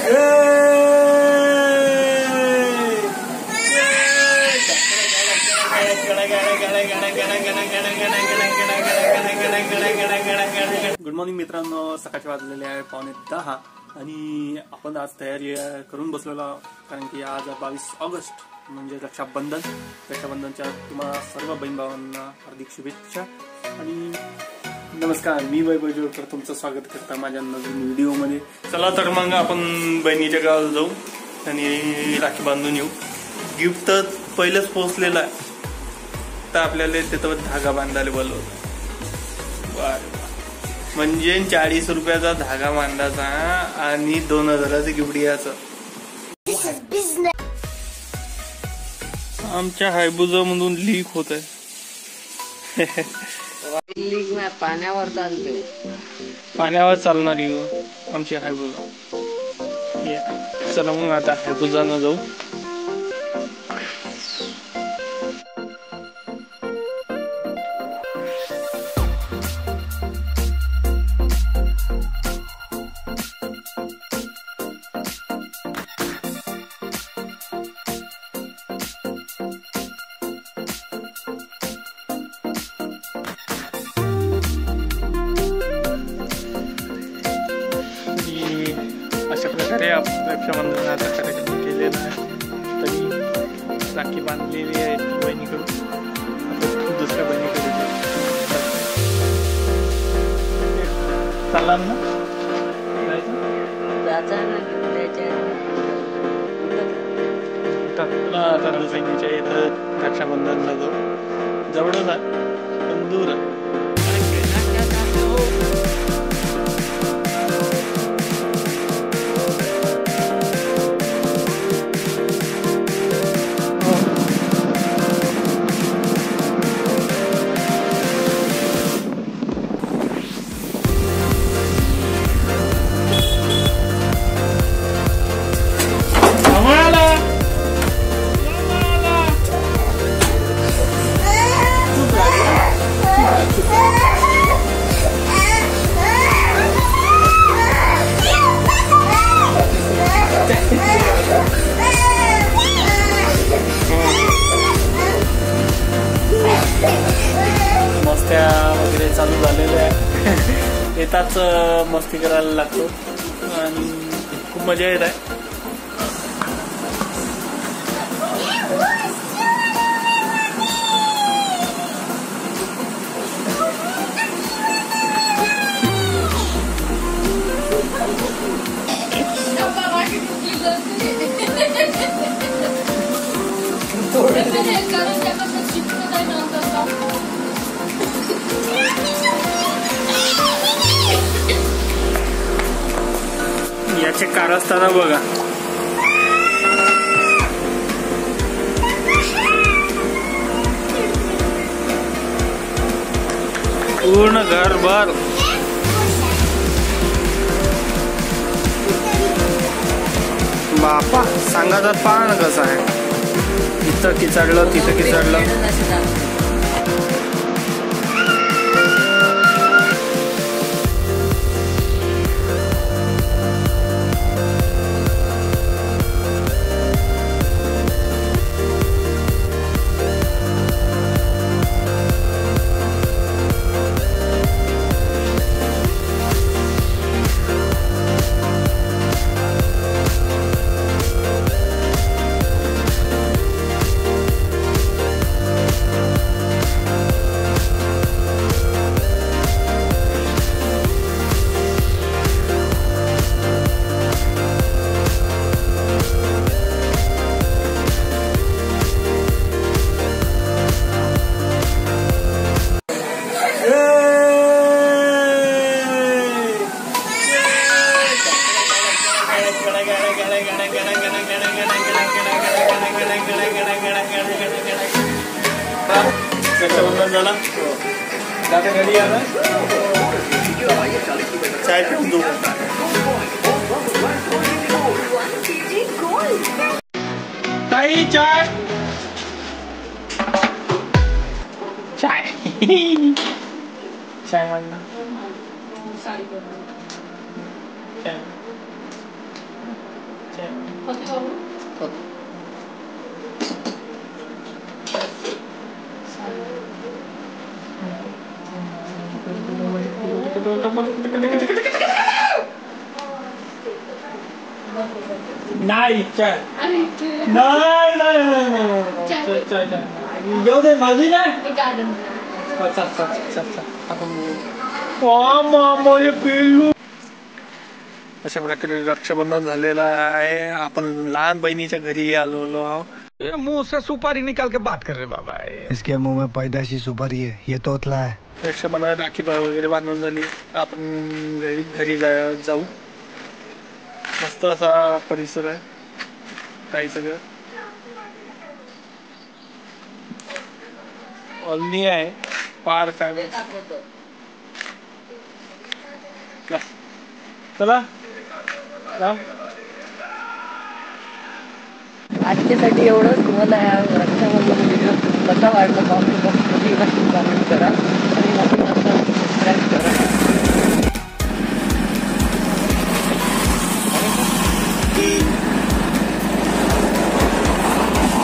Good morning मित्रांनो, सकाळचे वाजलेले आहे 9:45 आणि आपण आज तयारी करून बसलेलो आहोत, कारण की आज 22 ऑगस्ट म्हणजे रक्षाबंधन. रक्षाबंधनच्या तुम्हाला सर्व बहीण भावांना हार्दिक शुभेच्छा आणि नमस्कार. मी वैभव जोडकर तुमचं स्वागत करता माझ्या नवीन व्हिडिओमध्ये. चला तर मग आपण बहिणीच्या गावाला जाऊ आणि राखी बांधून येऊ. गिफ्ट तर पहिलेच पोहोचलेलं आहे, तर आपल्याला तिथं धागा बांधायला बोलवलं. म्हणजे 40 रुपयाचा धागा बांधायचा आणि 2000चं गिफ्ट याचं. आमच्या हायबुजा मधून लीक होत आहे. लीक नाही, पाण्यावर चालते. पाण्यावर चालणारी आमची हायबुजा. चला मग आता हायबुजानं जाऊ. अशा प्रकारे रक्षाबंधनाचा कार्यक्रम केलेला आहे. तरी राखी बांधलेली आहे बहिणीकडून, दुसऱ्या बहिणीकडे चालला ना बहिणीच्या इथं रक्षाबंधनला जाऊ. जवळच आहे पण दूर आहे. मस्त्या वगैरे चालू झालेल्या आहे. येताच मस्ती करायला लागतो आणि खूप मजा येत आहे. याचे कारस्थान बघा. पूर्ण घरभर बापा सांगा तर पाहणं कसं आहे. इथं किचडलं तिथं किचडलं. रक्षाबंधन झाला, दादा घरी आला, चाय पिऊन दो. ताई चाय चाय चाय म्हणणं. नाही येऊ दे माझी नाही अशा प्रकारे रक्षाबंधन झालेला आहे. आपण लहान बहिणीच्या घरी आलेलो आहोत. मुंह से सुपारी निकाल के बात कर रहे बाबा. इसके मुंह में पैदाशी सुपारी है, ये तोतला है. रक्षाबंधन राखी वगैरे बांधून झाली. आपण घरी जाऊ. मस्त असा परिसर आहे काही सगळं कॉलनी आहे, पार्क आहे. चला आजच्यासाठी एवढंच. तुम्हाला या रक्षाबंधन व्हिडिओ कसा वाटला कमेंट करा.